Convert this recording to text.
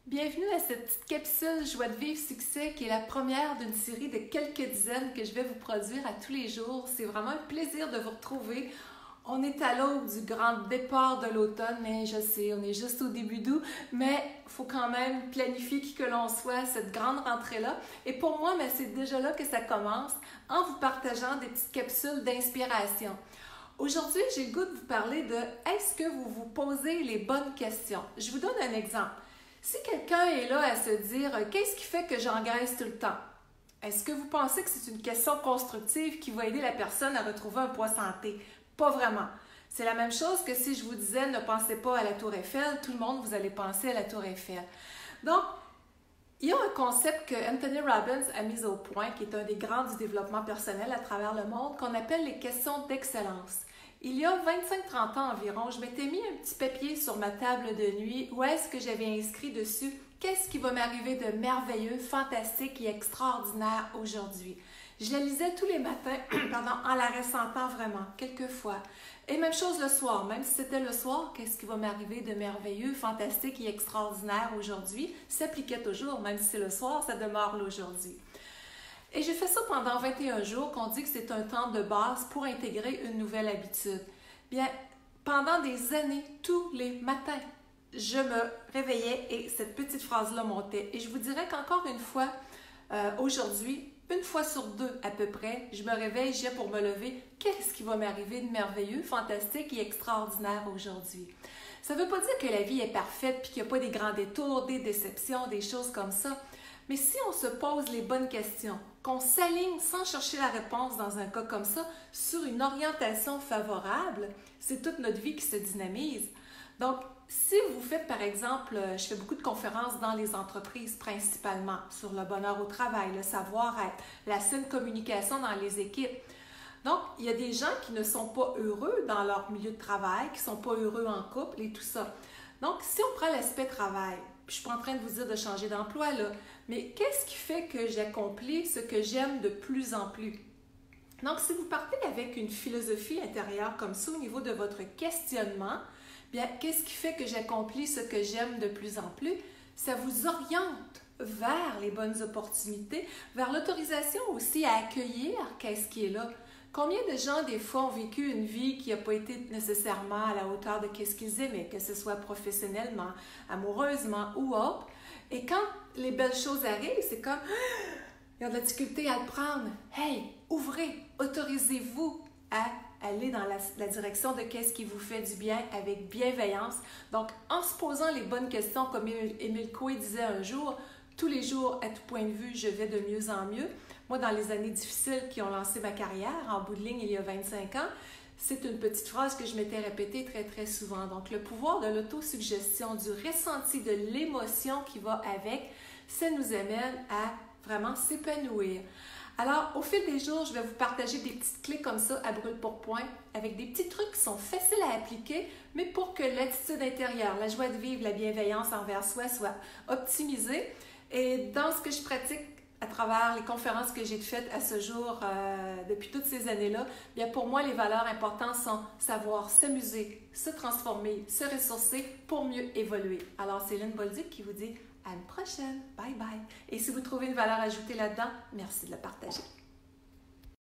Bienvenue à cette petite capsule Joie de vivre succès qui est la première d'une série de quelques dizaines que je vais vous produire à tous les jours. C'est vraiment un plaisir de vous retrouver. On est à l'aube du grand départ de l'automne, mais je sais, on est juste au début d'août, mais il faut quand même planifier qui que l'on soit cette grande rentrée-là. Et pour moi, c'est déjà là que ça commence en vous partageant des petites capsules d'inspiration. Aujourd'hui, j'ai le goût de vous parler de est-ce que vous vous posez les bonnes questions? Je vous donne un exemple. Si quelqu'un est là à se dire « Qu'est-ce qui fait que j'engraisse tout le temps? » Est-ce que vous pensez que c'est une question constructive qui va aider la personne à retrouver un poids santé? Pas vraiment. C'est la même chose que si je vous disais « Ne pensez pas à la Tour Eiffel », tout le monde, vous allez penser à la Tour Eiffel. Donc, il y a un concept que Anthony Robbins a mis au point, qui est un des grands du développement personnel à travers le monde, qu'on appelle les questions d'excellence. Il y a 25-30 ans environ, je m'étais mis un petit papier sur ma table de nuit où est-ce que j'avais inscrit dessus « Qu'est-ce qui va m'arriver de merveilleux, fantastique et extraordinaire aujourd'hui? » Je la lisais tous les matins en la ressentant vraiment, quelquefois. Et même chose le soir, même si c'était le soir, « Qu'est-ce qui va m'arriver de merveilleux, fantastique et extraordinaire aujourd'hui? » s'appliquait toujours, même si c'est le soir, ça demeure l'aujourd'hui. Et j'ai fait ça pendant 21 jours, qu'on dit que c'est un temps de base pour intégrer une nouvelle habitude. Bien, pendant des années, tous les matins, je me réveillais et cette petite phrase-là montait. Et je vous dirais qu'encore une fois, aujourd'hui, une fois sur deux à peu près, je me réveille, j'ai pour me lever, qu'est-ce qui va m'arriver de merveilleux, fantastique et extraordinaire aujourd'hui? Ça ne veut pas dire que la vie est parfaite puis qu'il n'y a pas des grands détours, des déceptions, des choses comme ça. Mais si on se pose les bonnes questions, qu'on s'aligne sans chercher la réponse dans un cas comme ça, sur une orientation favorable, c'est toute notre vie qui se dynamise. Donc, si vous faites par exemple, je fais beaucoup de conférences dans les entreprises principalement sur le bonheur au travail, le savoir-être, la saine communication dans les équipes. Donc, il y a des gens qui ne sont pas heureux dans leur milieu de travail, qui ne sont pas heureux en couple et tout ça. Donc, si on prend l'aspect travail, puis je ne suis pas en train de vous dire de changer d'emploi là, mais qu'est-ce qui fait que j'accomplis ce que j'aime de plus en plus? Donc, si vous partez avec une philosophie intérieure comme ça au niveau de votre questionnement, bien, qu'est-ce qui fait que j'accomplis ce que j'aime de plus en plus? Ça vous oriente vers les bonnes opportunités, vers l'autorisation aussi à accueillir qu'est-ce qui est là. Combien de gens, des fois, ont vécu une vie qui n'a pas été nécessairement à la hauteur de ce qu'ils aimaient, que ce soit professionnellement, amoureusement ou autre. Et quand les belles choses arrivent, c'est comme ils ont de la difficulté à le prendre. Hey, ouvrez, autorisez-vous à aller dans la direction de qu'est-ce qui vous fait du bien avec bienveillance. Donc, en se posant les bonnes questions, comme Émile Coué disait un jour, tous les jours, à tout point de vue, je vais de mieux en mieux. Moi, dans les années difficiles qui ont lancé ma carrière, en bout de ligne, il y a 25 ans, c'est une petite phrase que je m'étais répétée très, très souvent. Donc, le pouvoir de l'autosuggestion, du ressenti, de l'émotion qui va avec, ça nous amène à vraiment s'épanouir. Alors, au fil des jours, je vais vous partager des petites clés comme ça à brûle-pourpoint avec des petits trucs qui sont faciles à appliquer, mais pour que l'attitude intérieure, la joie de vivre, la bienveillance envers soi soit optimisée. Et dans ce que je pratique à travers les conférences que j'ai faites à ce jour depuis toutes ces années-là, bien pour moi, les valeurs importantes sont savoir s'amuser, se transformer, se ressourcer pour mieux évoluer. Alors, c'est Lynn Bolduc qui vous dit à une prochaine. Bye bye. Et si vous trouvez une valeur ajoutée là-dedans, merci de le partager.